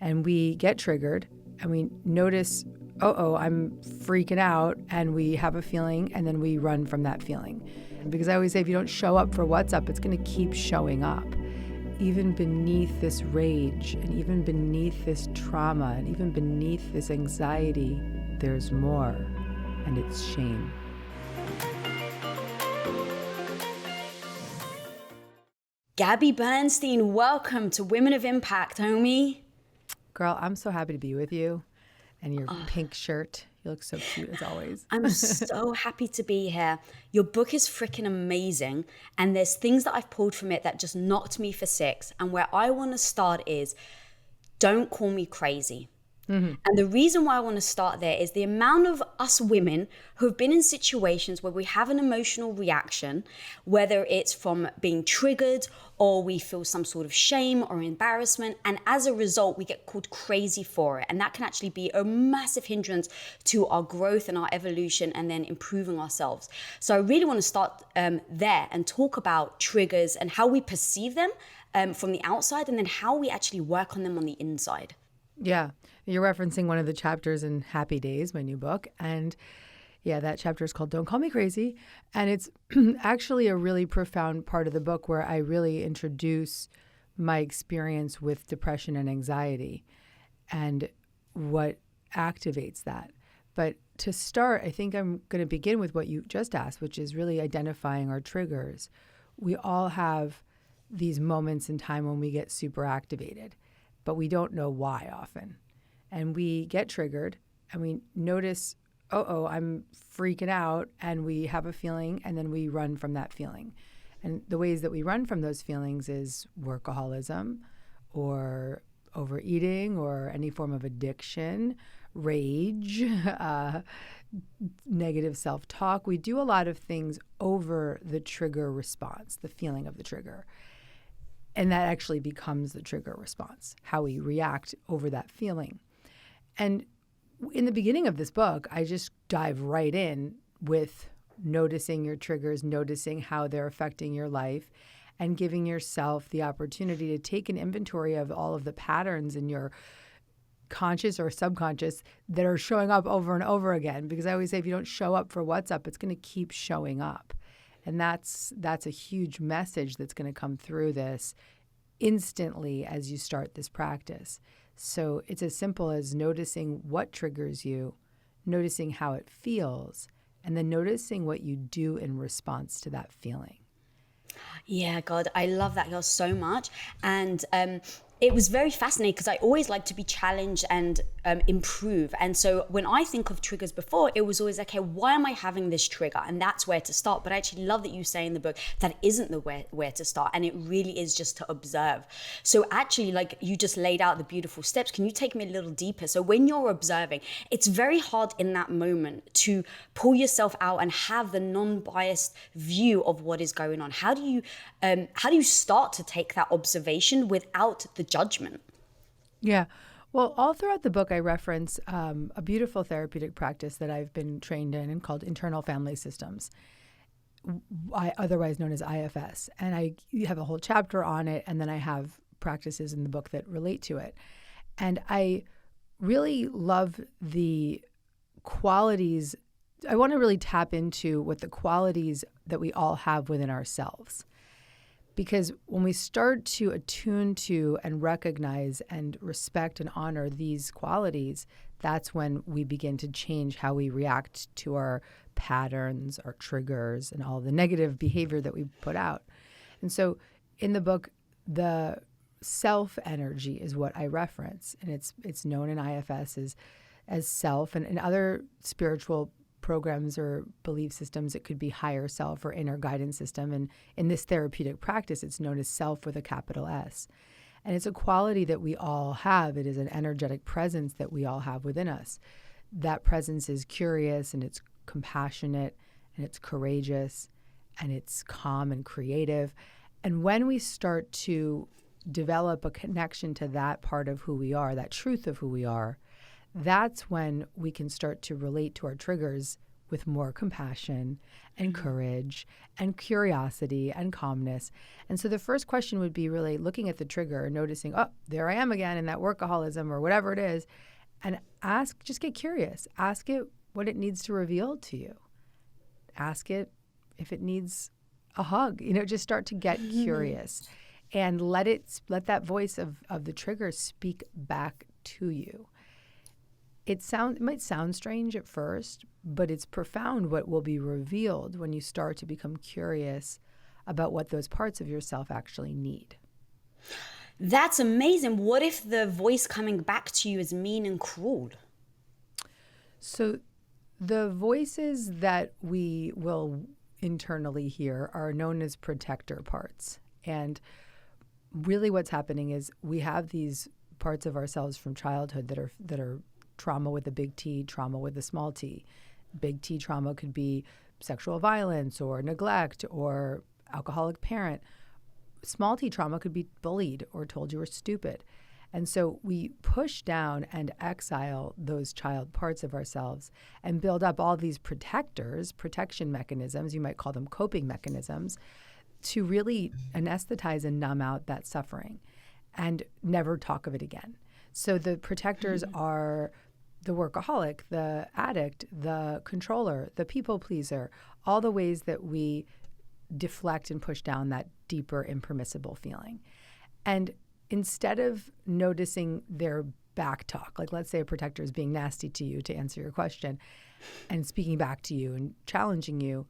and we get triggered and we notice, I'm freaking out, and we have a feeling, and then we run from that feeling. Because I always say, if you don't show up for what's up, it's going to keep showing up. Even beneath this rage, and even beneath this trauma, and even beneath this anxiety, there's more, and it's shame. Gabby Bernstein, welcome to Women of Impact, homie. Girl, I'm so happy to be with you, and your pink shirt. You look so cute as always. I'm so happy to be here. Your book is freaking amazing, and there's things that I've pulled from it that just knocked me for six. And where I want to start is, don't call me crazy. Mm-hmm. And the reason why I want to start there is the amount of us women who've been in situations where we have an emotional reaction, whether it's from being triggered or we feel some sort of shame or embarrassment. And as a result, we get called crazy for it. And that can actually be a massive hindrance to our growth and our evolution and then improving ourselves. So I really want to start there and talk about triggers and how we perceive them from the outside, and then how we actually work on them on the inside. Yeah. You're referencing one of the chapters in Happy Days, my new book. And yeah, that chapter is called Don't Call Me Crazy. And it's actually a really profound part of the book where I really introduce my experience with depression and anxiety and what activates that. But to start, I think I'm going to begin with what you just asked, which is really identifying our triggers. We all have these moments in time when we get super activated, but we don't know why often. And we get triggered and we notice, I'm freaking out, and we have a feeling, and then we run from that feeling. And the ways that we run from those feelings is workaholism or overeating or any form of addiction, rage, negative self-talk. We do a lot of things over the trigger response, the feeling of the trigger. And that actually becomes the trigger response, how we react over that feeling. And in the beginning of this book, I just dive right in with noticing your triggers, noticing how they're affecting your life, and giving yourself the opportunity to take an inventory of all of the patterns in your conscious or subconscious that are showing up over and over again. Because I always say, if you don't show up for what's up, it's going to keep showing up. And that's a huge message that's going to come through this instantly as you start this practice. So it's as simple as noticing what triggers you, noticing how it feels, and then noticing what you do in response to that feeling. Yeah, God, I love that girl so much. And it was very fascinating because I always like to be challenged and improve. And so when I think of triggers before, it was always, okay, why am I having this trigger? And that's where to start. But I actually love that you say in the book that isn't the where to start. And it really is just to observe. So actually, like you just laid out the beautiful steps. Can you take me a little deeper? So when you're observing, it's very hard in that moment to pull yourself out and have the non-biased view of what is going on. How do you start to take that observation without the judgment? Yeah. Well, all throughout the book, I reference a beautiful therapeutic practice that I've been trained in and called internal family systems, otherwise known as IFS. And I have a whole chapter on it, and then I have practices in the book that relate to it. And I really love the qualities. I want to really tap into what the qualities that we all have within ourselves. Because when we start to attune to and recognize and respect and honor these qualities, that's when we begin to change how we react to our patterns, our triggers, and all the negative behavior that we put out. And so in the book, the self energy is what I reference. And it's known in IFS as self. And in other spiritual programs or belief systems, it could be higher self or inner guidance system. And in this therapeutic practice, it's known as self with a capital S. And it's a quality that we all have. It is an energetic presence that we all have within us. That presence is curious, and it's compassionate, and it's courageous, and it's calm and creative. And when we start to develop a connection to that part of who we are, that truth of who we are, that's when we can start to relate to our triggers with more compassion and courage and curiosity and calmness. And so the first question would be really looking at the trigger and noticing, oh, there I am again in that workaholism or whatever it is. And just get curious. Ask it what it needs to reveal to you. Ask it if it needs a hug. Just start to get curious and let that voice of the trigger speak back to you. It might sound strange at first, but it's profound what will be revealed when you start to become curious about what those parts of yourself actually need. That's amazing. What if the voice coming back to you is mean and cruel? So the voices that we will internally hear are known as protector parts. And really what's happening is we have these parts of ourselves from childhood that are trauma with a big T, trauma with a small t. Big T trauma could be sexual violence or neglect or alcoholic parent. Small T trauma could be bullied or told you were stupid. And so we push down and exile those child parts of ourselves and build up all these protection mechanisms, you might call them coping mechanisms, to really anesthetize and numb out that suffering and never talk of it again. So the protectors are the workaholic, the addict, the controller, the people pleaser, all the ways that we deflect and push down that deeper impermissible feeling. And instead of noticing their back talk, like let's say a protector is being nasty to you, to answer your question, and speaking back to you and challenging you,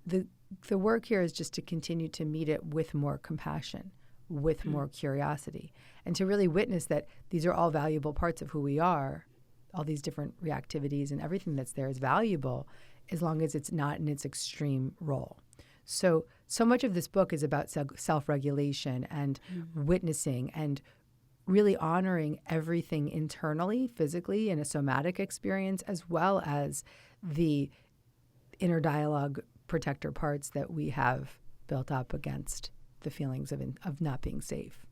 the work here is just to continue to meet it with more compassion, with more curiosity, and to really witness that these are all valuable parts of who we are. All these different reactivities and everything that's there is valuable as long as it's not in its extreme role. So much of this book is about self-regulation and witnessing and really honoring everything internally, physically, in a somatic experience, as well as the inner dialogue protector parts that we have built up against the feelings of not being safe.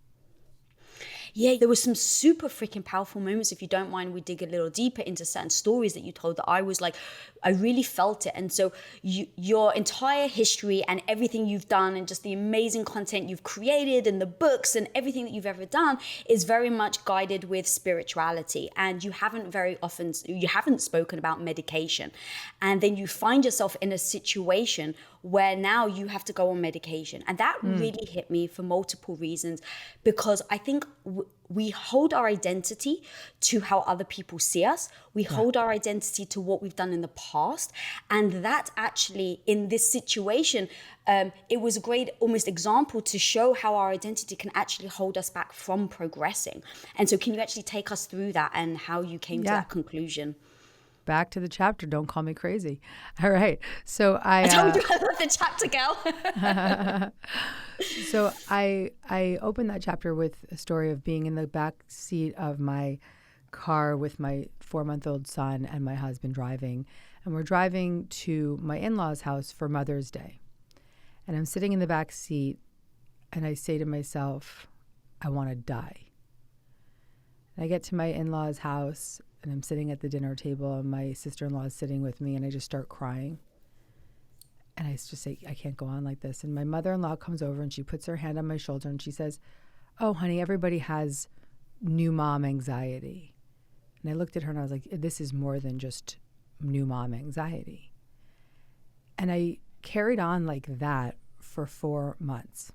Yeah, there were some super freaking powerful moments. If you don't mind, we dig a little deeper into certain stories that you told that I was like, I really felt it. And so your entire history and everything you've done and just the amazing content you've created and the books and everything that you've ever done is very much guided with spirituality. And you haven't spoken about medication. And then you find yourself in a situation where now you have to go on medication. And that really hit me for multiple reasons, because I think we hold our identity to how other people see us. We hold our identity to what we've done in the past. And that actually, in this situation, it was a great almost example to show how our identity can actually hold us back from progressing. And so can you actually take us through that and how you came to that conclusion? Back to the chapter, don't call me crazy. All right. So I told you I love the chapter, girl. So I opened that chapter with a story of being in the back seat of my car with my 4-month-old son and my husband driving. And we're driving to my in-laws' house for Mother's Day. And I'm sitting in the back seat and I say to myself, I want to die. And I get to my in-laws' house and I'm sitting at the dinner table and my sister-in-law is sitting with me and I just start crying. And I just say, I can't go on like this. And my mother-in-law comes over and she puts her hand on my shoulder and she says, oh, honey, everybody has new mom anxiety. And I looked at her and I was like, this is more than just new mom anxiety. And I carried on like that for 4 months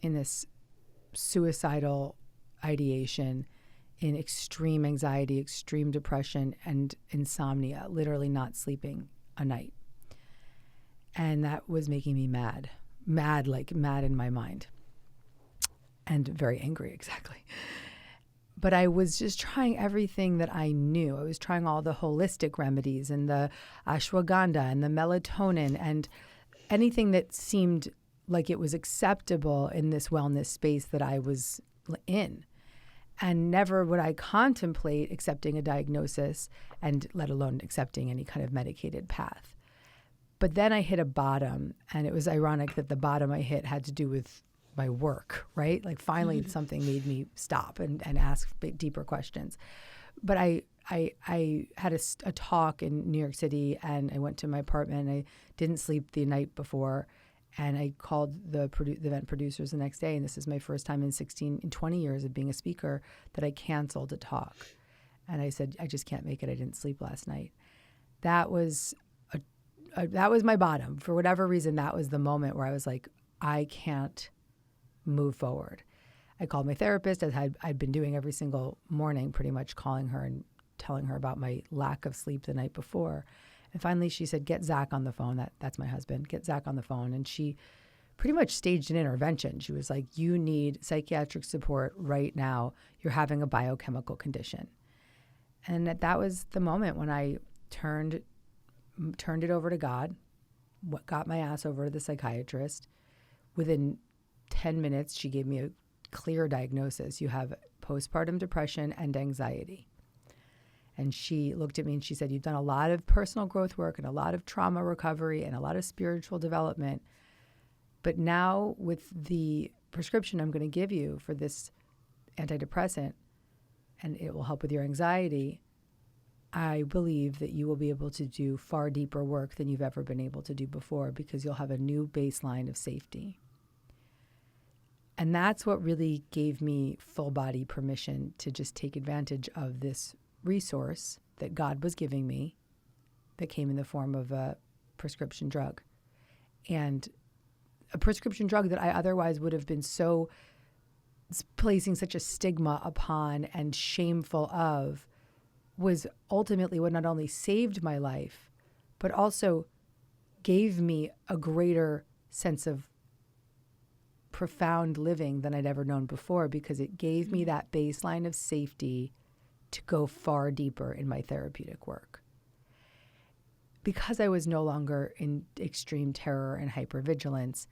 in this suicidal ideation, in extreme anxiety, extreme depression, and insomnia, literally not sleeping a night. And that was making me mad in my mind, and very angry, exactly. But I was just trying everything that I knew. I was trying all the holistic remedies and the ashwagandha and the melatonin and anything that seemed like it was acceptable in this wellness space that I was in. And never would I contemplate accepting a diagnosis, and let alone accepting any kind of medicated path. But then I hit a bottom, and it was ironic that the bottom I hit had to do with my work, right? Like finally something made me stop and ask deeper questions. But I had a talk in New York City, and I went to my apartment. I didn't sleep the night before, and I called the event producers the next day. And this is my first time in 20 years of being a speaker that I canceled a talk. And I said, I just can't make it. I didn't sleep last night. That was that was my bottom. For whatever reason, that was the moment where I was like, I can't move forward. I called my therapist, as I'd been doing every single morning, pretty much calling her and telling her about my lack of sleep the night before. And finally she said, get Zach on the phone. That's my husband. Get Zach on the phone. And she pretty much staged an intervention. She was like, you need psychiatric support right now. You're having a biochemical condition. And that was the moment when I turned it over to God, got my ass over to the psychiatrist. Within 10 minutes, she gave me a clear diagnosis. You have postpartum depression and anxiety. And she looked at me and she said, you've done a lot of personal growth work and a lot of trauma recovery and a lot of spiritual development. But now with the prescription I'm going to give you for this antidepressant, and it will help with your anxiety, I believe that you will be able to do far deeper work than you've ever been able to do before, because you'll have a new baseline of safety. And that's what really gave me full body permission to just take advantage of this resource that God was giving me that came in the form of a prescription drug. And a prescription drug that I otherwise would have been so placing such a stigma upon and shameful of, was ultimately what not only saved my life, but also gave me a greater sense of profound living than I'd ever known before, because it gave me that baseline of safety to go far deeper in my therapeutic work. Because I was no longer in extreme terror and hypervigilance,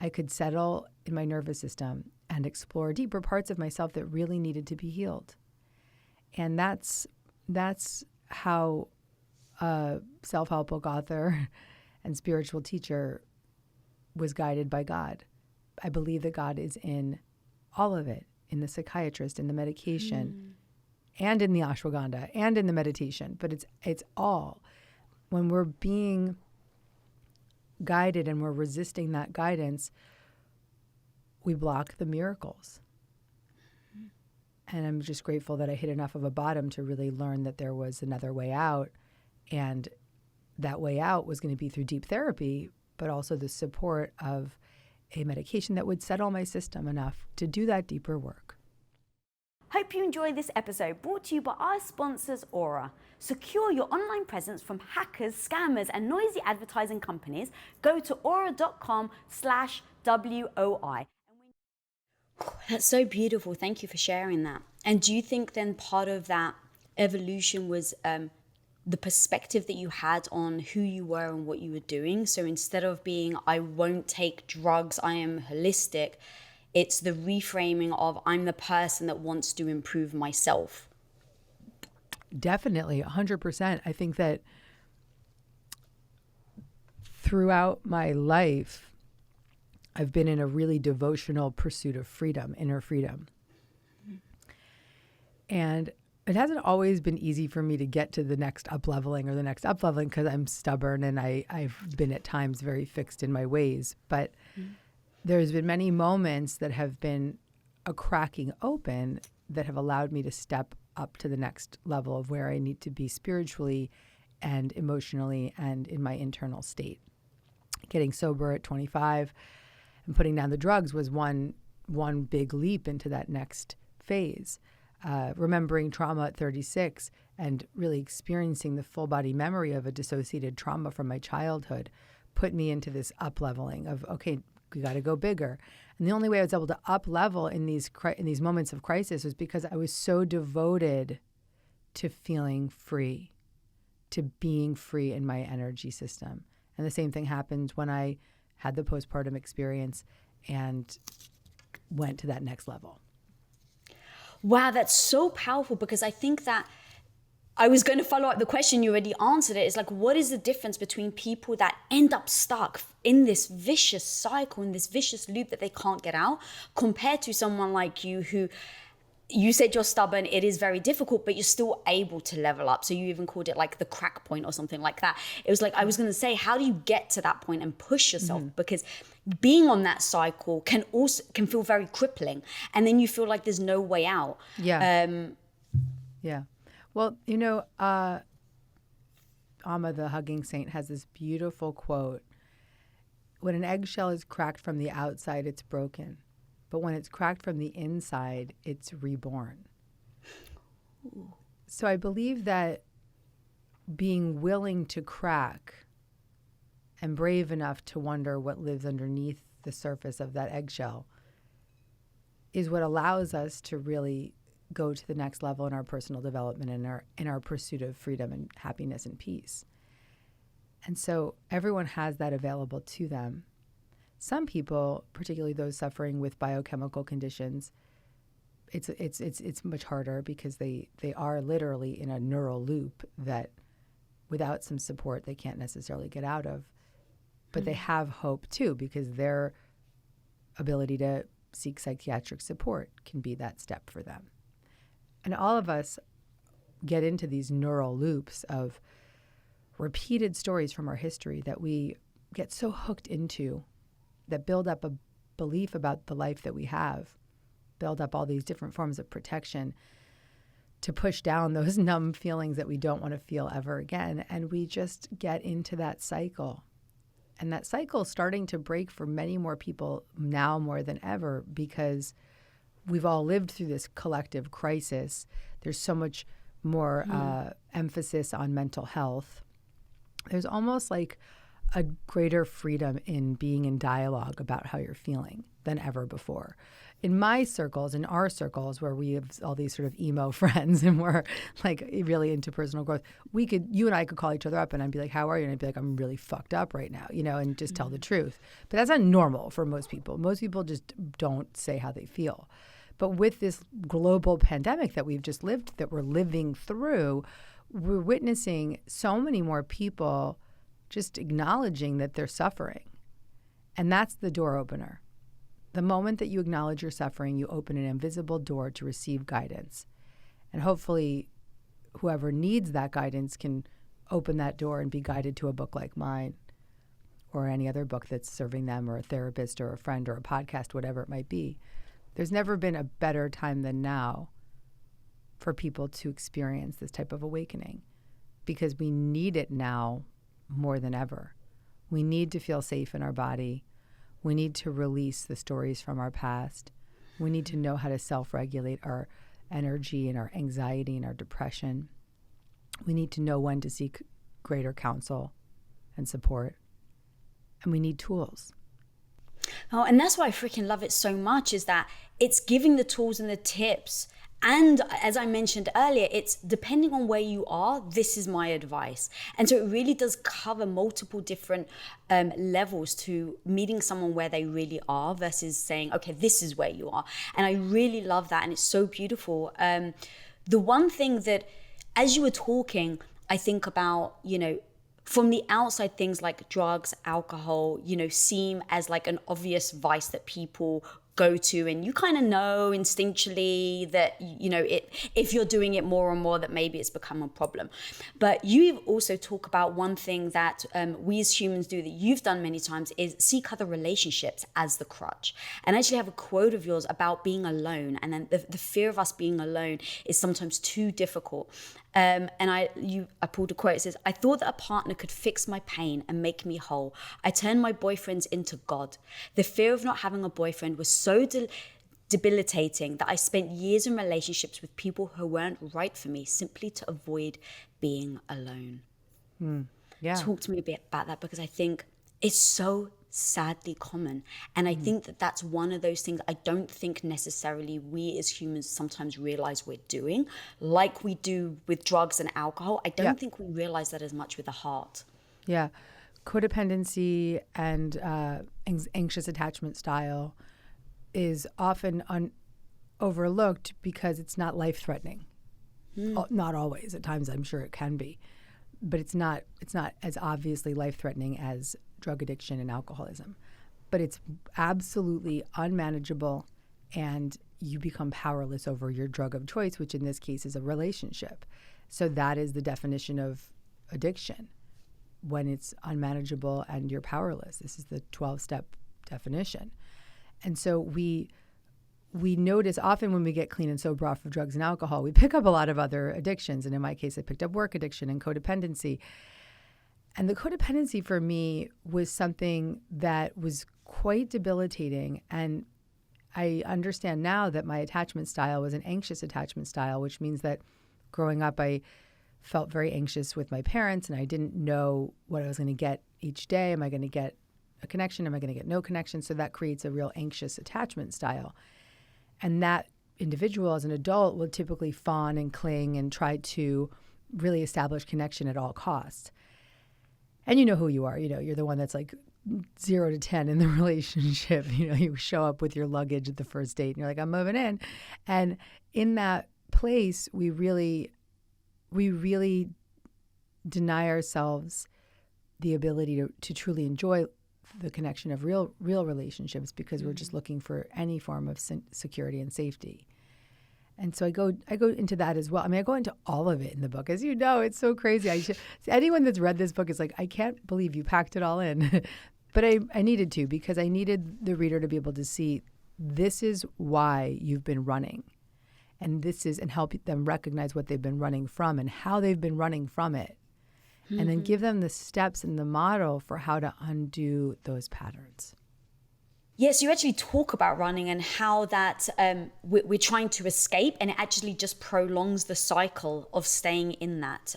I could settle in my nervous system and explore deeper parts of myself that really needed to be healed. And that's how a self-help book author and spiritual teacher was guided by God. I believe that God is in all of it, in the psychiatrist, in the medication, and in the ashwagandha, and in the meditation. But it's all. When we're being guided and we're resisting that guidance, we block the miracles. And I'm just grateful that I hit enough of a bottom to really learn that there was another way out. And that way out was going to be through deep therapy, but also the support of a medication that would settle my system enough to do that deeper work. Hope you enjoyed this episode, brought to you by our sponsors, Aura. Secure your online presence from hackers, scammers, and noisy advertising companies. Go to aura.com/WOI. That's so beautiful. Thank you for sharing that. And do you think then part of that evolution was the perspective that you had on who you were and what you were doing? So instead of being, I won't take drugs, I am holistic, it's the reframing of, I'm the person that wants to improve myself. Definitely, 100%. I think that throughout my life, I've been in a really devotional pursuit of freedom, inner freedom. And it hasn't always been easy for me to get to the next up-leveling because I'm stubborn and I've been at times very fixed in my ways. But there's been many moments that have been a cracking open that have allowed me to step up to the next level of where I need to be spiritually and emotionally and in my internal state. Getting sober at 25 and putting down the drugs was one big leap into that next phase. Remembering trauma at 36 and really experiencing the full body memory of a dissociated trauma from my childhood put me into this up-leveling of, okay, we got to go bigger. And the only way I was able to up-level in these moments of crisis was because I was so devoted to feeling free, to being free in my energy system. And the same thing happened when I had the postpartum experience and went to that next level. Wow, that's so powerful, because I think that I was going to follow up the question, you already answered it. It's like, what is the difference between people that end up stuck in this vicious cycle, in this vicious loop that they can't get out, compared to someone like you who, you said you're stubborn, it is very difficult, but you're still able to level up. So you even called it like the crack point or something like that. It was like, I was going to say, how do you get to that point and push yourself? Because being on that cycle can feel very crippling. And then you feel like there's no way out. Yeah. Yeah. Well, you know, Amma, the hugging saint, has this beautiful quote. When an eggshell is cracked from the outside, it's broken. But when it's cracked from the inside, it's reborn. Ooh. So I believe that being willing to crack and brave enough to wonder what lives underneath the surface of that eggshell is what allows us to really go to the next level in our personal development and in our pursuit of freedom and happiness and peace. And so everyone has that available to them. Some people, particularly those suffering with biochemical conditions, it's much harder because they are literally in a neural loop that without some support they can't necessarily get out of. But they have hope too, because their ability to seek psychiatric support can be that step for them. And all of us get into these neural loops of repeated stories from our history that we get so hooked into, that build up a belief about the life that we have, build up all these different forms of protection to push down those numb feelings that we don't want to feel ever again. And we just get into that cycle. And that cycle is starting to break for many more people now more than ever, because we've all lived through this collective crisis. There's so much more emphasis on mental health. There's almost like a greater freedom in being in dialogue about how you're feeling than ever before. In my circles, in our circles, where we have all these sort of emo friends and we're like really into personal growth, you and I could call each other up and I'd be like, how are you? And I'd be like, I'm really fucked up right now, and just tell the truth. But that's not normal for most people. Most people just don't say how they feel. But with this global pandemic that we're living through, we're witnessing so many more people just acknowledging that they're suffering. And that's the door opener. The moment that you acknowledge your suffering, you open an invisible door to receive guidance. And hopefully whoever needs that guidance can open that door and be guided to a book like mine or any other book that's serving them, or a therapist or a friend or a podcast, whatever it might be. There's never been a better time than now for people to experience this type of awakening, because we need it now more than ever. We need to feel safe in our body. We need to release the stories from our past. We need to know how to self-regulate our energy and our anxiety and our depression. We need to know when to seek greater counsel and support. And we need tools. Oh, and that's why I freaking love it so much, is that it's giving the tools and the tips. And as I mentioned earlier, it's depending on where you are, this is my advice. And so it really does cover multiple different levels to meeting someone where they really are versus saying, okay, this is where you are. And I really love that. And it's so beautiful. The one thing that, as you were talking, I think about, from the outside, things like drugs, alcohol, seem as like an obvious vice that people go to, and you kind of know instinctually that if you're doing it more and more, that maybe it's become a problem. But you also talk about one thing that we as humans do, that you've done many times, is seek other relationships as the crutch. And I actually have a quote of yours about being alone, and then the fear of us being alone is sometimes too difficult. And I pulled a quote. It says, "I thought that a partner could fix my pain and make me whole. I turned my boyfriends into God. The fear of not having a boyfriend was so debilitating that I spent years in relationships with people who weren't right for me, simply to avoid being alone." Yeah. Talk to me a bit about that, because I think it's so sadly common. And I think that that's one of those things I don't think necessarily we as humans sometimes realize we're doing, like we do with drugs and alcohol. I don't think we realize that as much with the heart. Yeah. Codependency and anxious attachment style is often overlooked because it's not life-threatening. Not always. At times, I'm sure it can be, but it's not as obviously life-threatening as drug addiction and alcoholism. But it's absolutely unmanageable, and you become powerless over your drug of choice, which in this case is a relationship. So that is the definition of addiction, when it's unmanageable and you're powerless. This is the 12-step definition. And so we notice often when we get clean and sober off of drugs and alcohol, we pick up a lot of other addictions. And in my case, I picked up work addiction and codependency. And the codependency for me was something that was quite debilitating. And I understand now that my attachment style was an anxious attachment style, which means that growing up, I felt very anxious with my parents, and I didn't know what I was going to get each day. Am I going to get a connection? Am I going to get no connection? So that creates a real anxious attachment style. And that individual as an adult will typically fawn and cling and try to really establish connection at all costs. And you know who you are. You know, you're the one that's like 0 to 10 in the relationship. You know, you show up with your luggage at the first date and you're like, I'm moving in. And in that place, we really deny ourselves the ability to truly enjoy the connection of real relationships, because we're just looking for any form of security and safety. And so I go into that as well. I mean, I go into all of it in the book. As you know, it's so crazy. Anyone that's read this book is like, I can't believe you packed it all in. But I needed to, because I needed the reader to be able to see this is why you've been running. And help them recognize what they've been running from and how they've been running from it. Mm-hmm. And then give them the steps and the model for how to undo those patterns. Yes, you actually talk about running and how that we're trying to escape, and it actually just prolongs the cycle of staying in that.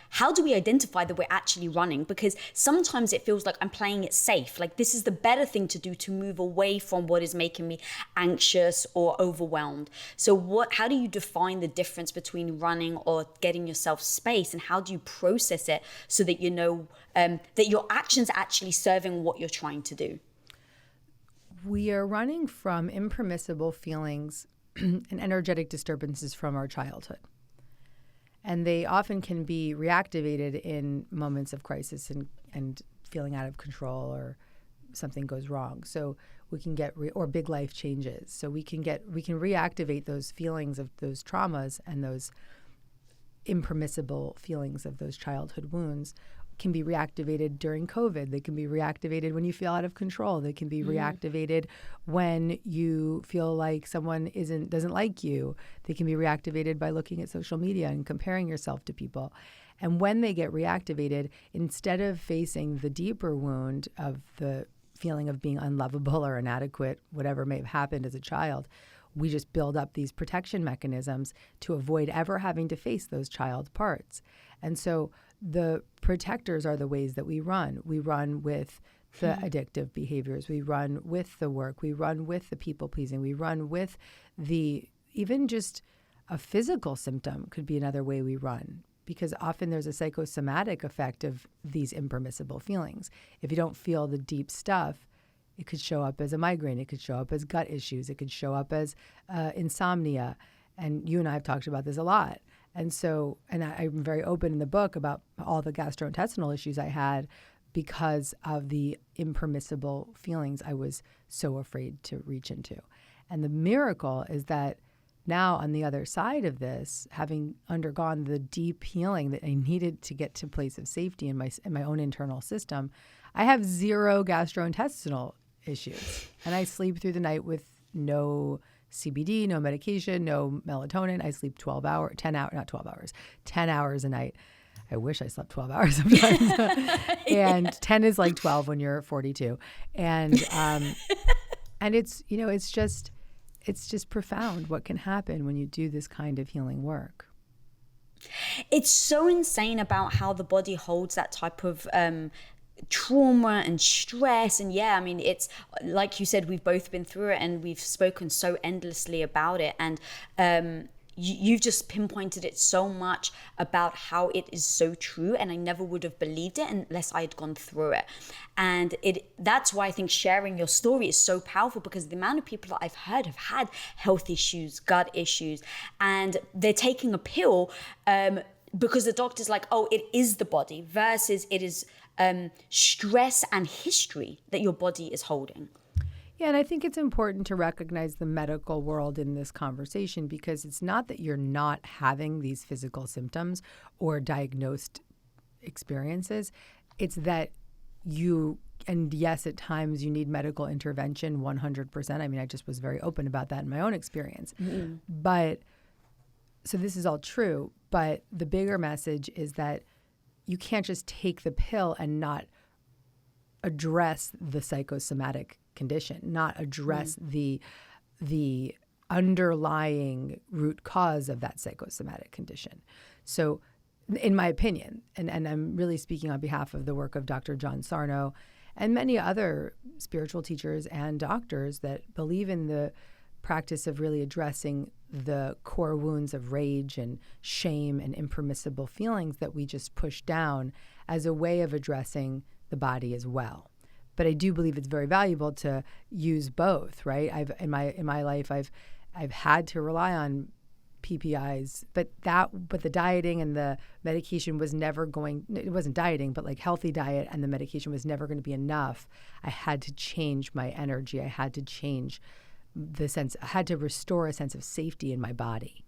How do we identify that we're actually running? Because sometimes it feels like I'm playing it safe. Like this is the better thing to do, to move away from what is making me anxious or overwhelmed. So how do you define the difference between running or getting yourself space, and how do you process it so that you know that your actions are actually serving what you're trying to do? We are running from impermissible feelings and energetic disturbances from our childhood. And they often can be reactivated in moments of crisis and feeling out of control, or something goes wrong. So we can get, or big life changes. So we can reactivate those feelings of those traumas, and those impermissible feelings of those childhood wounds can be reactivated during COVID. They can be reactivated when you feel out of control. They can be reactivated when you feel like someone doesn't like you. They can be reactivated by looking at social media and comparing yourself to people. And when they get reactivated, instead of facing the deeper wound of the feeling of being unlovable or inadequate, whatever may have happened as a child, we just build up these protection mechanisms to avoid ever having to face those child parts. And so the protectors are the ways that we run. We run with the addictive behaviors. We run with the work. We run with the people pleasing. We run with even just a physical symptom could be another way we run, because often there's a psychosomatic effect of these impermissible feelings. If you don't feel the deep stuff, it could show up as a migraine. It could show up as gut issues. It could show up as insomnia. And you and I have talked about this a lot. And so, I'm very open in the book about all the gastrointestinal issues I had because of the impermissible feelings I was so afraid to reach into. And the miracle is that now on the other side of this, having undergone the deep healing that I needed to get to a place of safety in my own internal system, I have 0 gastrointestinal issues. And I sleep through the night with no CBD, no medication, no melatonin. I sleep 10 hours a night. I wish I slept 12 hours sometimes. And 10 is like 12 when you're 42. And it's, it's just profound what can happen when you do this kind of healing work. It's so insane about how the body holds that type of trauma and stress. And it's like you said, we've both been through it and we've spoken so endlessly about it. And you've just pinpointed it so much about how it is so true, and I never would have believed it unless I had gone through it. And that's why I think sharing your story is so powerful, because the amount of people that I've heard have had health issues, gut issues, and they're taking a pill because the doctor's like, oh, it is the body, versus it is stress and history that your body is holding. Yeah, and I think it's important to recognize the medical world in this conversation, because it's not that you're not having these physical symptoms or diagnosed experiences. It's that and yes, at times you need medical intervention 100%. I mean, I just was very open about that in my own experience. Mm-hmm. But so this is all true, but the bigger message is that you can't just take the pill and not address the psychosomatic condition, not address the underlying root cause of that psychosomatic condition. So in my opinion, and I'm really speaking on behalf of the work of Dr. John Sarno and many other spiritual teachers and doctors that believe in the practice of really addressing the core wounds of rage and shame and impermissible feelings that we just push down as a way of addressing the body as well. But I do believe it's very valuable to use both, right? In my life I've had to rely on PPIs, but the dieting and the medication was never it wasn't dieting, but like healthy diet and the medication was never going to be enough. I had to change my energy. I had to change I had to restore a sense of safety in my body.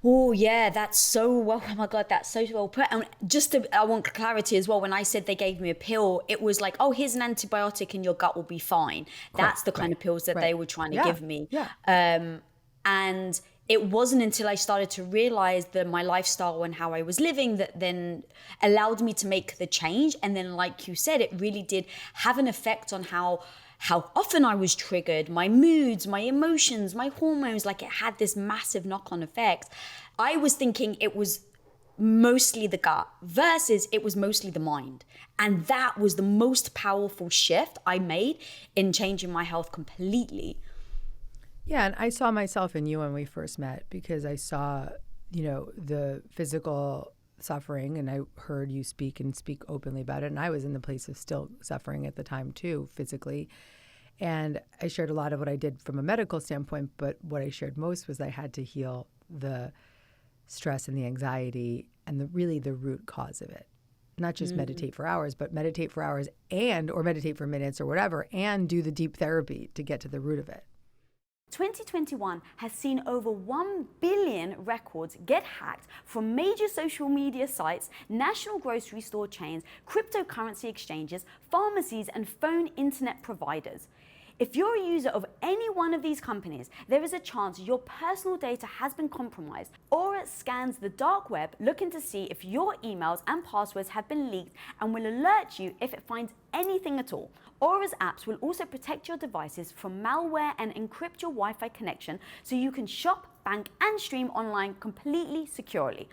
Oh yeah, that's so well. Oh my God, that's so well put. And I want clarity as well. When I said they gave me a pill, it was like, oh, here's an antibiotic and your gut will be fine. That's the kind of pills that they were trying to give me. Yeah. And it wasn't until I started to realize that my lifestyle and how I was living that then allowed me to make the change. And then, like you said, it really did have an effect on how often I was triggered, my moods, my emotions, my hormones. Like, it had this massive knock-on effect. I was thinking it was mostly the gut versus it was mostly the mind. And that was the most powerful shift I made in changing my health completely. Yeah, and I saw myself in you when we first met, because I saw, the physical suffering, and I heard you speak openly about it. And I was in the place of still suffering at the time too, physically. And I shared a lot of what I did from a medical standpoint, but what I shared most was I had to heal the stress and the anxiety and the root cause of it. Not just meditate for hours, but meditate for hours or meditate for minutes or whatever, and do the deep therapy to get to the root of it. 2021 has seen over 1 billion records get hacked from major social media sites, national grocery store chains, cryptocurrency exchanges, pharmacies, and phone internet providers. If you're a user of any one of these companies, there is a chance your personal data has been compromised. Aura scans the dark web looking to see if your emails and passwords have been leaked and will alert you if it finds anything at all. Aura's apps will also protect your devices from malware and encrypt your Wi-Fi connection so you can shop, bank, and stream online completely securely.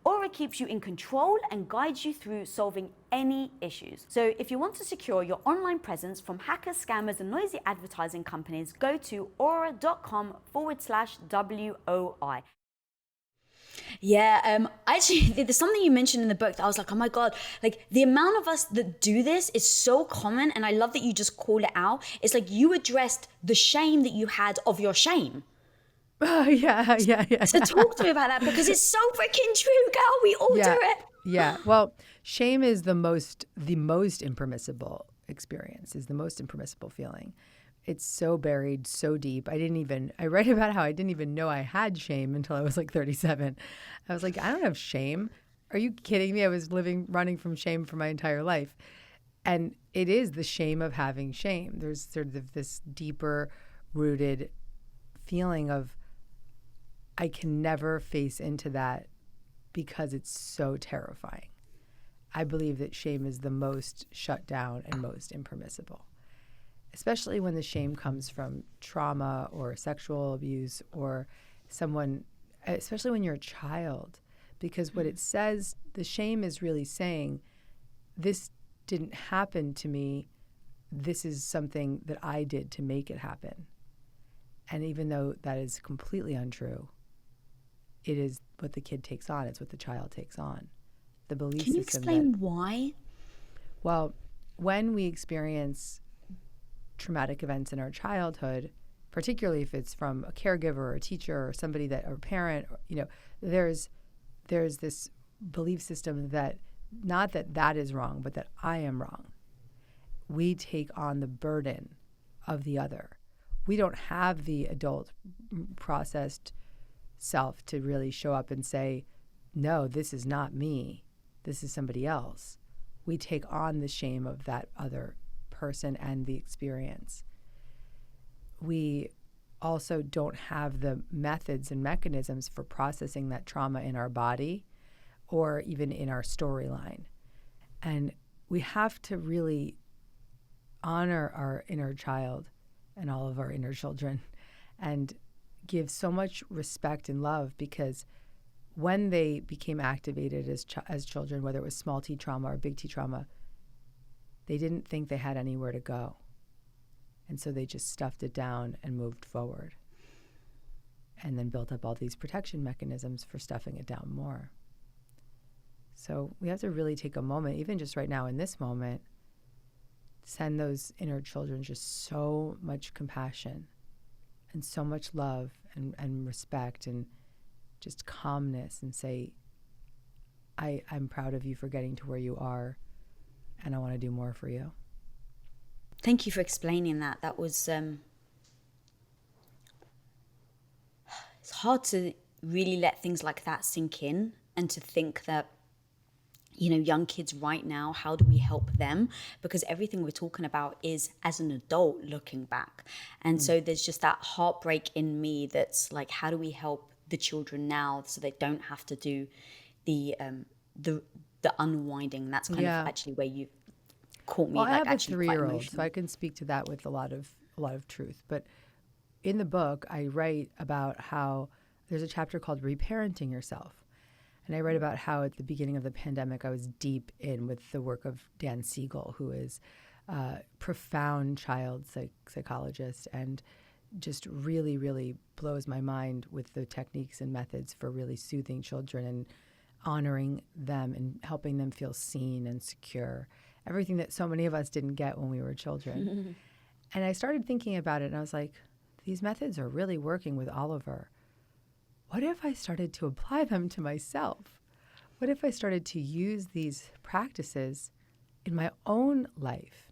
Aura keeps you in control and guides you through solving any issues. So if you want to secure your online presence from hackers, scammers, and noisy advertising companies, go to aura.com/WOI. Yeah, actually, there's something you mentioned in the book that I was like, oh my God, like the amount of us that do this is so common. And I love that you just call it out. It's like you addressed the shame that you had of your shame. Oh, yeah. So talk to me about that, because it's so freaking true, girl. We all do it. Yeah. Well, shame is the most impermissible experience, is the most impermissible feeling. It's so buried, so deep. I write about how I didn't even know I had shame until I was like 37. I was like, I don't have shame. Are you kidding me? I was running from shame for my entire life. And it is the shame of having shame. There's sort of this deeper rooted feeling of, I can never face into that because it's so terrifying. I believe that shame is the most shut down and most impermissible, especially when the shame comes from trauma or sexual abuse or especially when you're a child, because what it says, the shame is really saying, this didn't happen to me. This is something that I did to make it happen. And even though that is completely untrue, it is what the kid takes on. It's what the child takes on. The belief Can you system explain why? Well, when we experience traumatic events in our childhood, particularly if it's from a caregiver or a teacher or somebody that, or a parent, there's this belief system that not that is wrong, but that I am wrong. We take on the burden of the other. We don't have the adult processed self to really show up and say, no, this is not me. This is somebody else. We take on the shame of that other person and the experience. We also don't have the methods and mechanisms for processing that trauma in our body or even in our storyline. And we have to really honor our inner child and all of our inner children and give so much respect and love, because when they became activated as children, whether it was small T trauma or big T trauma, they didn't think they had anywhere to go. And so they just stuffed it down and moved forward and then built up all these protection mechanisms for stuffing it down more. So we have to really take a moment, even just right now in this moment, send those inner children just so much compassion and so much love and respect and just calmness, and say, I'm proud of you for getting to where you are, and I want to do more for you. Thank you for explaining that. That was, it's hard to really let things like that sink in, and to think that, young kids right now, how do we help them? Because everything we're talking about is as an adult looking back. And so there's just that heartbreak in me that's like, how do we help the children now so they don't have to do the unwinding? That's kind of actually where you caught me. Well, like, I have a actually 3-year-old, so I can speak to that with a lot of truth. But in the book, I write about how there's a chapter called Reparenting Yourself. And I write about how at the beginning of the pandemic, I was deep in with the work of Dan Siegel, who is a profound child psychologist, and just really, really blows my mind with the techniques and methods for really soothing children and honoring them and helping them feel seen and secure. Everything that so many of us didn't get when we were children. And I started thinking about it, and I was like, these methods are really working with Oliver. What if I started to apply them to myself? What if I started to use these practices in my own life,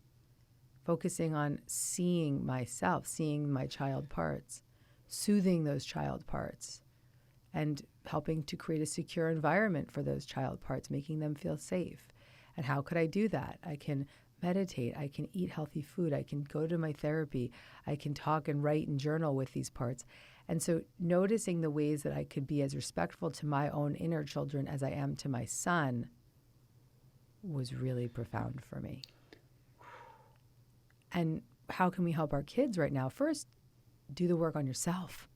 focusing on seeing myself, seeing my child parts, soothing those child parts, and helping to create a secure environment for those child parts, making them feel safe? And how could I do that? I can meditate. I can eat healthy food. I can go to my therapy. I can talk and write and journal with these parts. And so noticing the ways that I could be as respectful to my own inner children as I am to my son was really profound for me. And how can we help our kids right now? First, do the work on yourself.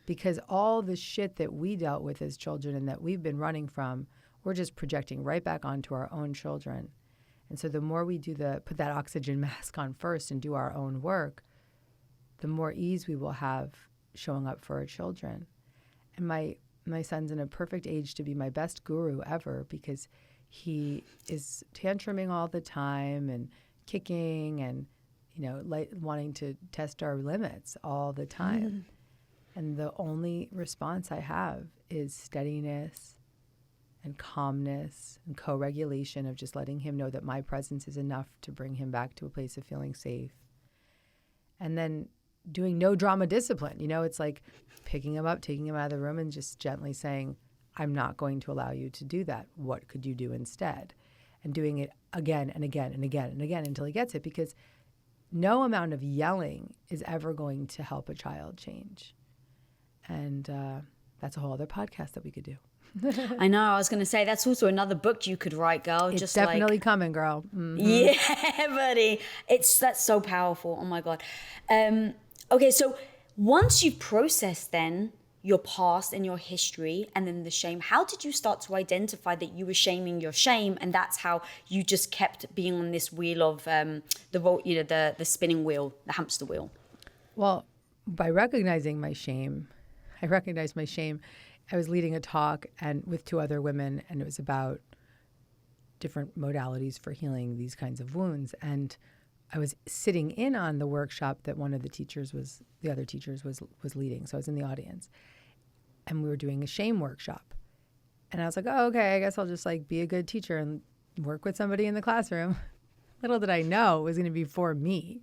Because all the shit that we dealt with as children and that we've been running from, we're just projecting right back onto our own children. And so the more we put that oxygen mask on first and do our own work, the more ease we will have showing up for our children. And my son's in a perfect age to be my best guru ever, because he is tantruming all the time and kicking and, wanting to test our limits all the time. And the only response I have is steadiness and calmness and co-regulation of just letting him know that my presence is enough to bring him back to a place of feeling safe. And then doing no drama discipline. It's like picking him up, taking him out of the room, and just gently saying, I'm not going to allow you to do that. What could you do instead? And doing it again and again and again and again until he gets it, because no amount of yelling is ever going to help a child change. And that's a whole other podcast that we could do. I know. I was going to say, that's also another book you could write, girl. It's just definitely coming, girl. Mm-hmm. Yeah, buddy. That's so powerful. Oh my God. Okay, so once you've processed then your past and your history and then the shame, how did you start to identify that you were shaming your shame, and that's how you just kept being on this wheel of the spinning wheel, the hamster wheel? Well, by recognizing my shame, I recognized my shame I was leading a talk and with 2 other women, and it was about different modalities for healing these kinds of wounds. And I was sitting in on the workshop that one of the other teachers was leading. So I was in the audience, and we were doing a shame workshop. And I was like, oh, okay, I guess I'll just like be a good teacher and work with somebody in the classroom. Little did I know it was going to be for me.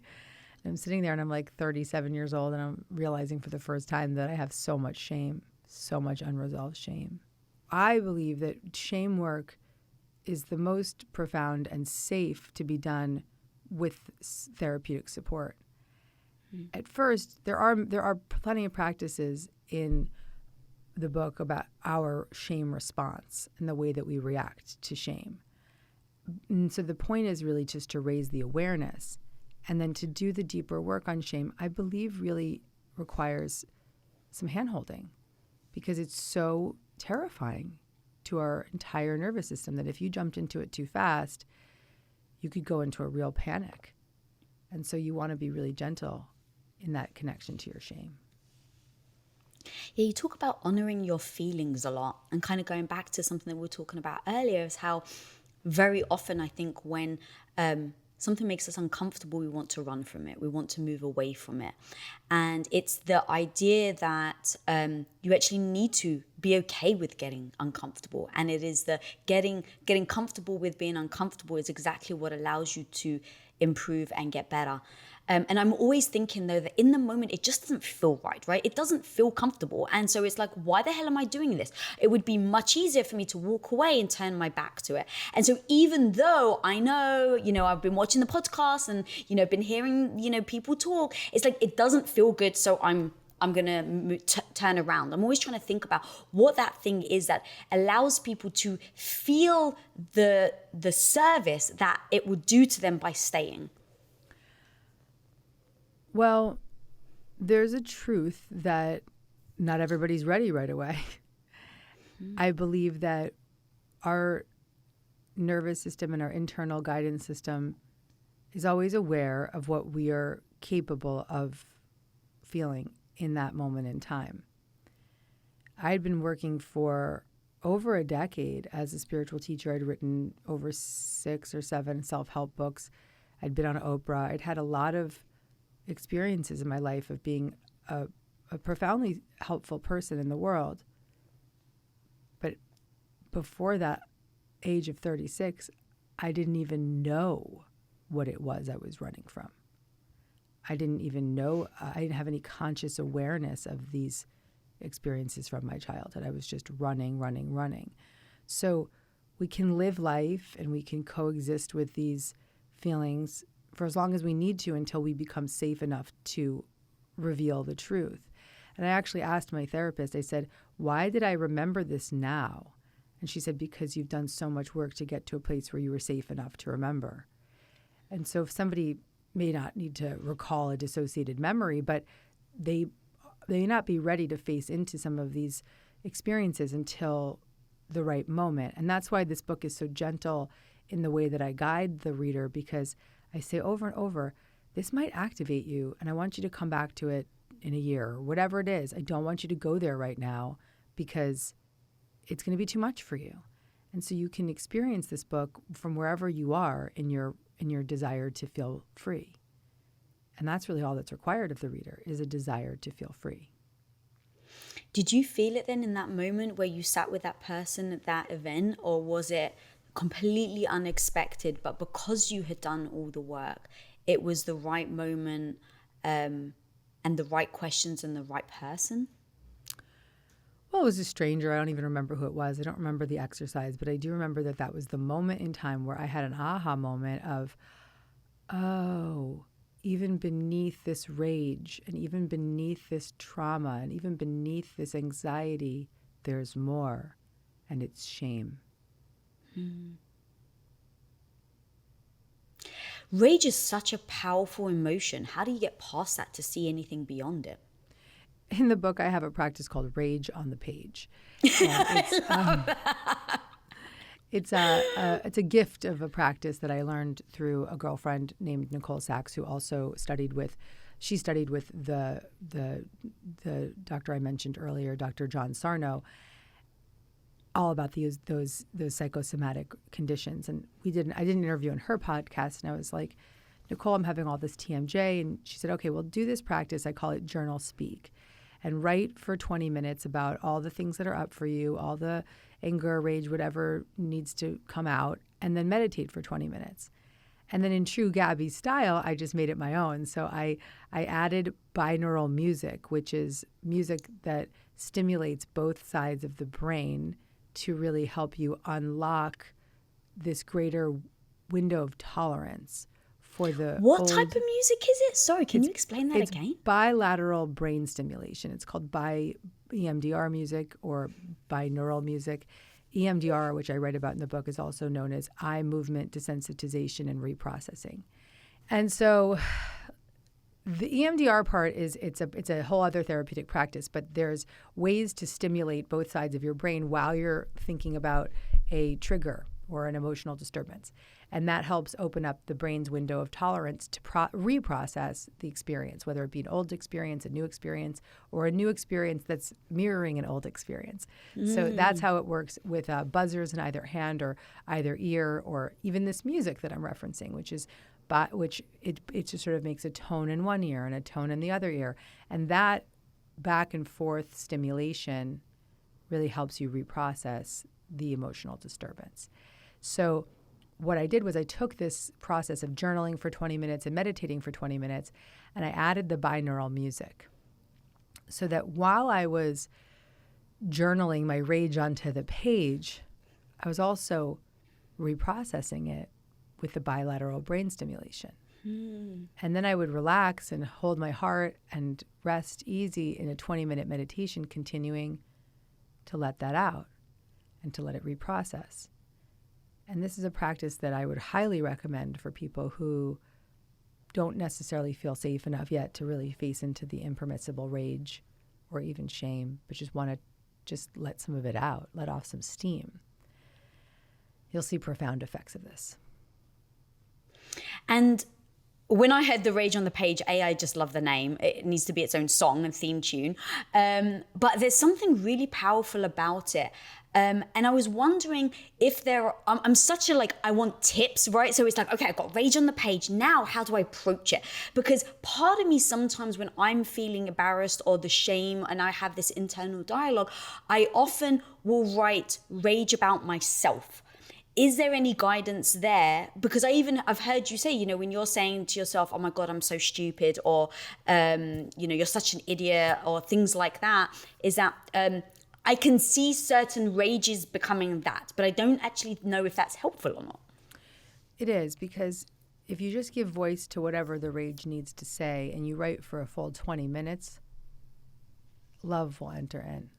And I'm sitting there and I'm like 37 years old, and I'm realizing for the first time that I have so much shame, so much unresolved shame. I believe that shame work is the most profound and safe to be done with therapeutic support. At first, there are plenty of practices in the book about our shame response and the way that we react to shame. And so the point is really just to raise the awareness, and then to do the deeper work on shame, I believe really requires some handholding, because it's so terrifying to our entire nervous system that if you jumped into it too fast, you could go into a real panic. And so you want to be really gentle in that connection to your shame. Yeah, you talk about honoring your feelings a lot, and kind of going back to something that we were talking about earlier is how very often I think when something makes us uncomfortable, we want to run from it. We want to move away from it. And it's the idea that you actually need to be okay with getting uncomfortable. And it is the getting comfortable with being uncomfortable is exactly what allows you to improve and get better. And I'm always thinking, though, that in the moment, it just doesn't feel right? It doesn't feel comfortable. And so it's like, why the hell am I doing this? It would be much easier for me to walk away and turn my back to it. And so even though I know, I've been watching the podcast and, been hearing, people talk, it's like, it doesn't feel good. So I'm going to turn around. I'm always trying to think about what that thing is that allows people to feel the service that it would do to them by staying. Well, there's a truth that not everybody's ready right away. I believe that our nervous system and our internal guidance system is always aware of what we are capable of feeling in that moment in time. I had been working for over a decade as a spiritual teacher. I'd written over 6 or 7 self-help books. I'd been on Oprah. I'd had a lot of experiences in my life of being a profoundly helpful person in the world. But before that age of 36, I didn't even know what it was I was running from. I didn't even know, I didn't have any conscious awareness of these experiences from my childhood. I was just running. So we can live life and we can coexist with these feelings for as long as we need to until we become safe enough to reveal the truth. And I actually asked my therapist, I said, why did I remember this now? And she said, because you've done so much work to get to a place where you were safe enough to remember. And so if somebody may not need to recall a dissociated memory, but they may not be ready to face into some of these experiences until the right moment. And that's why this book is so gentle in the way that I guide the reader, because I say over and over, this might activate you, and I want you to come back to it in a year or whatever it is. I don't want you to go there right now because it's going to be too much for you. And so you can experience this book from wherever you are in your desire to feel free. And that's really all that's required of the reader, is a desire to feel free. Did you feel it then in that moment where you sat with that person at that event, or was it completely unexpected, but because you had done all the work, it was the right moment and the right questions and the right person? Well, it was a stranger. I don't even remember who it was. I don't remember the exercise, but I do remember that was the moment in time where I had an aha moment of, oh, even beneath this rage and even beneath this trauma and even beneath this anxiety, there's more, and it's shame. Rage is such a powerful emotion. How do you get past that to see anything beyond it? In the book, I have a practice called Rage on the Page. It's a gift of a practice that I learned through a girlfriend named Nicole Sachs, who also studied with the doctor I mentioned earlier, Dr. John Sarno. all about those psychosomatic conditions. And I did an interview on her podcast, and I was like, Nicole, I'm having all this TMJ. And she said, okay, well, do this practice. I call it journal speak. And write for 20 minutes about all the things that are up for you, all the anger, rage, whatever needs to come out, and then meditate for 20 minutes. And then in true Gabby style, I just made it my own. So I added binaural music, which is music that stimulates both sides of the brain to really help you unlock this greater window of tolerance for the What type of music is it? Sorry, can you explain that it's again? Bilateral brain stimulation. It's called EMDR music or binaural music. EMDR, which I write about in the book, is also known as eye movement desensitization and reprocessing. And so the EMDR part it's a whole other therapeutic practice, but there's ways to stimulate both sides of your brain while you're thinking about a trigger or an emotional disturbance. And that helps open up the brain's window of tolerance to reprocess the experience, whether it be an old experience, a new experience, or a new experience that's mirroring an old experience. So that's how it works with buzzers in either hand or either ear, or even this music that I'm referencing, which it just sort of makes a tone in one ear and a tone in the other ear. And that back and forth stimulation really helps you reprocess the emotional disturbance. So what I did was I took this process of journaling for 20 minutes and meditating for 20 minutes, and I added the binaural music so that while I was journaling my rage onto the page, I was also reprocessing it with the bilateral brain stimulation. And then I would relax and hold my heart and rest easy in a 20-minute meditation, continuing to let that out and to let it reprocess. And this is a practice that I would highly recommend for people who don't necessarily feel safe enough yet to really face into the impermissible rage or even shame, but just want to just let some of it out, let off some steam. You'll see profound effects of this. And when I heard the Rage on the Page, I just love the name. It needs to be its own song and theme tune. But there's something really powerful about it. And I was wondering if I'm such a, I want tips, right? So it's like, okay, I've got Rage on the Page. Now, how do I approach it? Because part of me sometimes when I'm feeling embarrassed or the shame and I have this internal dialogue, I often will write rage about myself. Is there any guidance there? Because I've heard you say, when you're saying to yourself, oh my God, I'm so stupid, or, you're such an idiot, or things like that, is that I can see certain rages becoming that, but I don't actually know if that's helpful or not. It is, because if you just give voice to whatever the rage needs to say and you write for a full 20 minutes, love will enter in.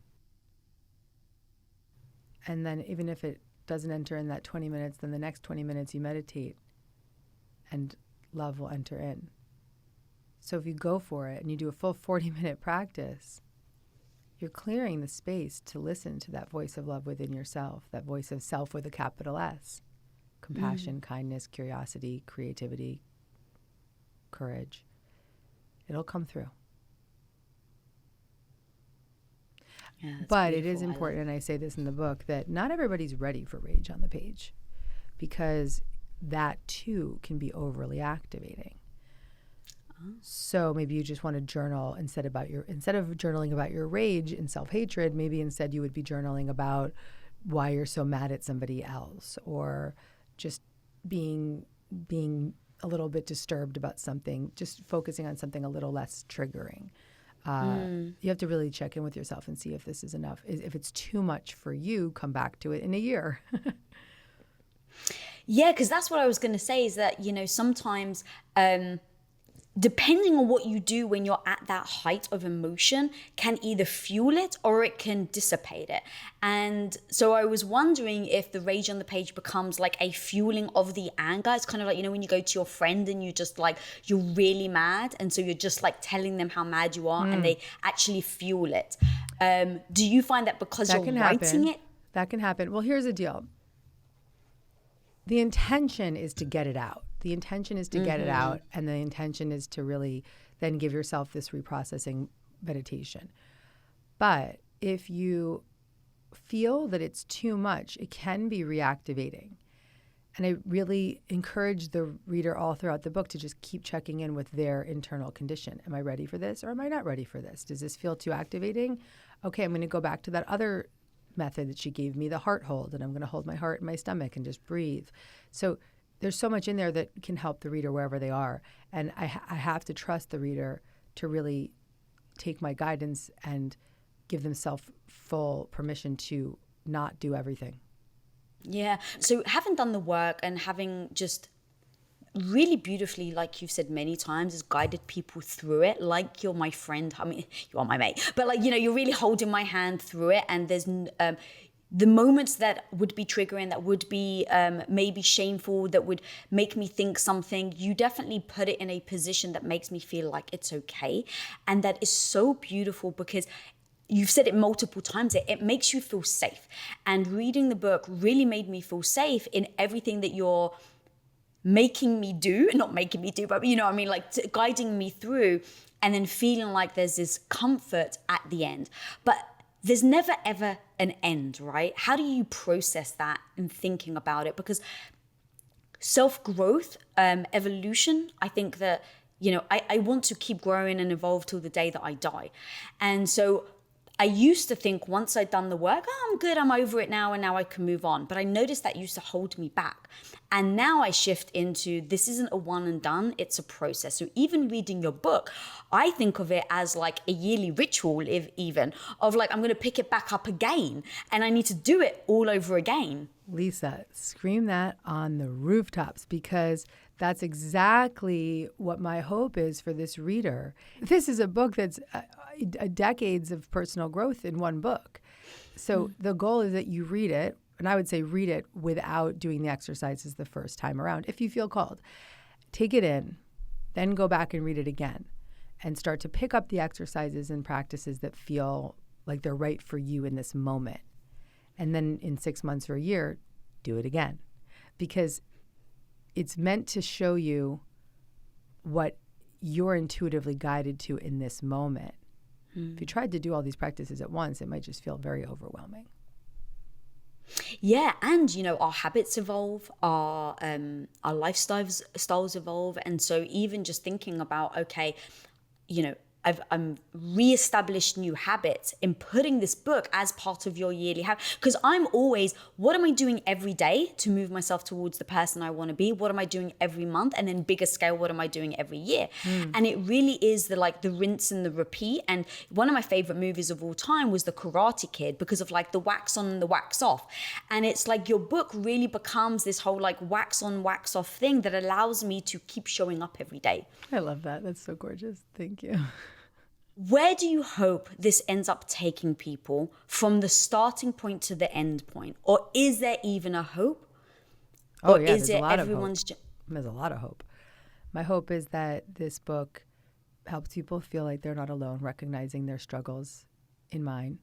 And then even if it doesn't enter in that 20 minutes, then the next 20 minutes you meditate and love will enter in. So if you go for it and you do a full 40-minute practice, you're clearing the space to listen to that voice of love within yourself, that voice of self with a capital S. Compassion, kindness, curiosity, creativity, courage. It'll come through. Yeah, but it is important, and I say this in the book, that not everybody's ready for Rage on the Page, because that too can be overly activating. So maybe you just want to journal instead of journaling about your rage and self-hatred, maybe instead you would be journaling about why you're so mad at somebody else, or just being a little bit disturbed about something, just focusing on something a little less triggering. You have to really check in with yourself and see if this is enough. If it's too much for you, come back to it in a year. Yeah, because that's what I was going to say, is that, sometimes depending on what you do when you're at that height of emotion can either fuel it or it can dissipate it. And so I was wondering if the Rage on the Page becomes like a fueling of the anger. It's kind of like, when you go to your friend and you just you're really mad. And so you're just telling them how mad you are and they actually fuel it. Do you find that because you're writing it? That can happen. Well, here's the deal. The intention is to get it out. The intention is to get it out, and the intention is to really then give yourself this reprocessing meditation. But if you feel that it's too much, it can be reactivating. And I really encourage the reader all throughout the book to just keep checking in with their internal condition. Am I ready for this, or am I not ready for this? Does this feel too activating? Okay, I'm going to go back to that other method that she gave me, the heart hold, and I'm going to hold my heart in my stomach and just breathe. So there's so much in there that can help the reader wherever they are. And I have to trust the reader to really take my guidance and give themselves full permission to not do everything. Yeah. So having done the work and having just really beautifully, like you've said many times, has guided people through it, like you're my friend. I mean, you are my mate, but like, you're really holding my hand through it. And there's the moments that would be triggering, that would be maybe shameful, that would make me think something, you definitely put it in a position that makes me feel like it's okay. And that is so beautiful, because you've said it multiple times, it makes you feel safe. And reading the book really made me feel safe in everything that you're making me do, not making me do, but like guiding me through, and then feeling like there's this comfort at the end. But there's never ever an end, right? How do you process that and thinking about it? Because self-growth, evolution, I think that, I want to keep growing and evolve till the day that I die. And so I used to think once I'd done the work, I'm good, I'm over it now, and now I can move on. But I noticed that used to hold me back. And now I shift into, this isn't a one and done, it's a process. So even reading your book, I think of it as like a yearly ritual, if even, of like, I'm going to pick it back up again, and I need to do it all over again. Lisa, scream that on the rooftops, because that's exactly what my hope is for this reader. This is a book that's decades of personal growth in one book. So the goal is that you read it, and I would say read it without doing the exercises the first time around. If you feel called, take it in, then go back and read it again, and start to pick up the exercises and practices that feel like they're right for you in this moment. And then in 6 months or a year, do it again. Because it's meant to show you what you're intuitively guided to in this moment. If you tried to do all these practices at once, it might just feel very overwhelming. Yeah, and our habits evolve, our lifestyles evolve, and so even just thinking about, okay, I'm re-established new habits in putting this book as part of your yearly habit. Because I'm always, what am I doing every day to move myself towards the person I want to be? What am I doing every month? And then bigger scale, what am I doing every year? And it really is the rinse and the repeat. And one of my favorite movies of all time was The Karate Kid, because of like the wax on and the wax off. And it's like your book really becomes this whole like wax on, wax off thing that allows me to keep showing up every day. I love that. That's so gorgeous. Thank you. Where do you hope this ends up taking people from the starting point to the end point? Or is there even a hope? Oh, or yeah, is it everyone's... There's a lot of hope. My hope is that this book helps people feel like they're not alone, recognizing their struggles in mine,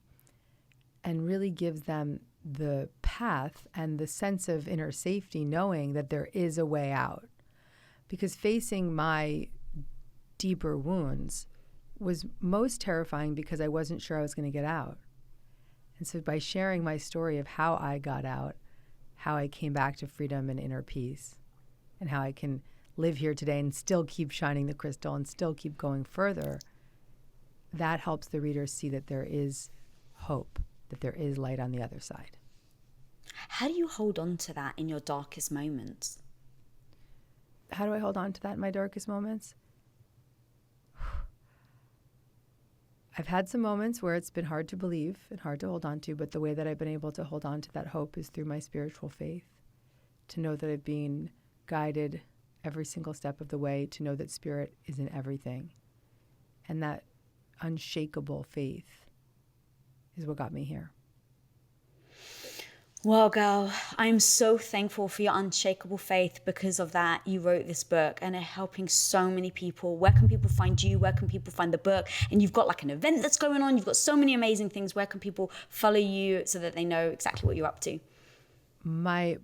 and really gives them the path and the sense of inner safety, knowing that there is a way out. Because facing my deeper wounds was most terrifying because I wasn't sure I was going to get out. And so by sharing my story of how I got out, how I came back to freedom and inner peace, and how I can live here today and still keep shining the crystal and still keep going further, that helps the readers see that there is hope, that there is light on the other side. How do you hold on to that in your darkest moments? How do I hold on to that in my darkest moments? I've had some moments where it's been hard to believe and hard to hold on to, but the way that I've been able to hold on to that hope is through my spiritual faith, to know that I've been guided every single step of the way, to know that spirit is in everything. And that unshakable faith is what got me here. Well, girl, I'm so thankful for your unshakable faith. Because of that, you wrote this book and are helping so many people. Where can people find you? Where can people find the book? And you've got like an event that's going on. You've got so many amazing things. Where can people follow you so that they know exactly what you're up to? My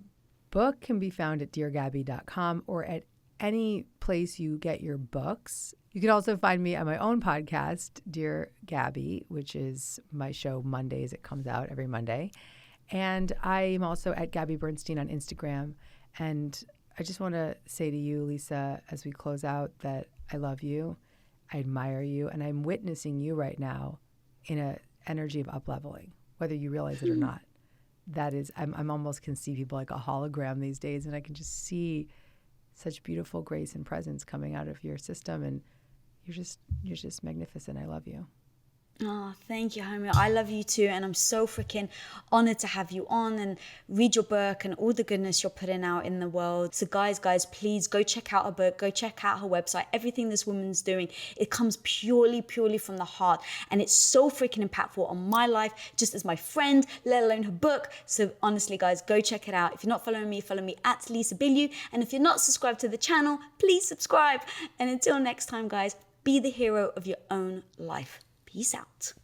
book can be found at deargabby.com or at any place you get your books. You can also find me on my own podcast, Dear Gabby, which is my show Mondays. It comes out every Monday. And I'm also at Gabby Bernstein on Instagram. And I just want to say to you, Lisa, as we close out, that I love you, I admire you, and I'm witnessing you right now in an energy of up-leveling, whether you realize it or not. That is, I'm almost can see people like a hologram these days, and I can just see such beautiful grace and presence coming out of your system, and you're just magnificent. I love you. Oh, thank you, homie. I love you too. And I'm so freaking honored to have you on and read your book and all the goodness you're putting out in the world. So guys, please go check out her book. Go check out her website. Everything this woman's doing, it comes purely from the heart. And it's so freaking impactful on my life, just as my friend, let alone her book. So honestly, guys, go check it out. If you're not following me, follow me at Lisa Bilyeu. And if you're not subscribed to the channel, please subscribe. And until next time, guys, be the hero of your own life. Peace out.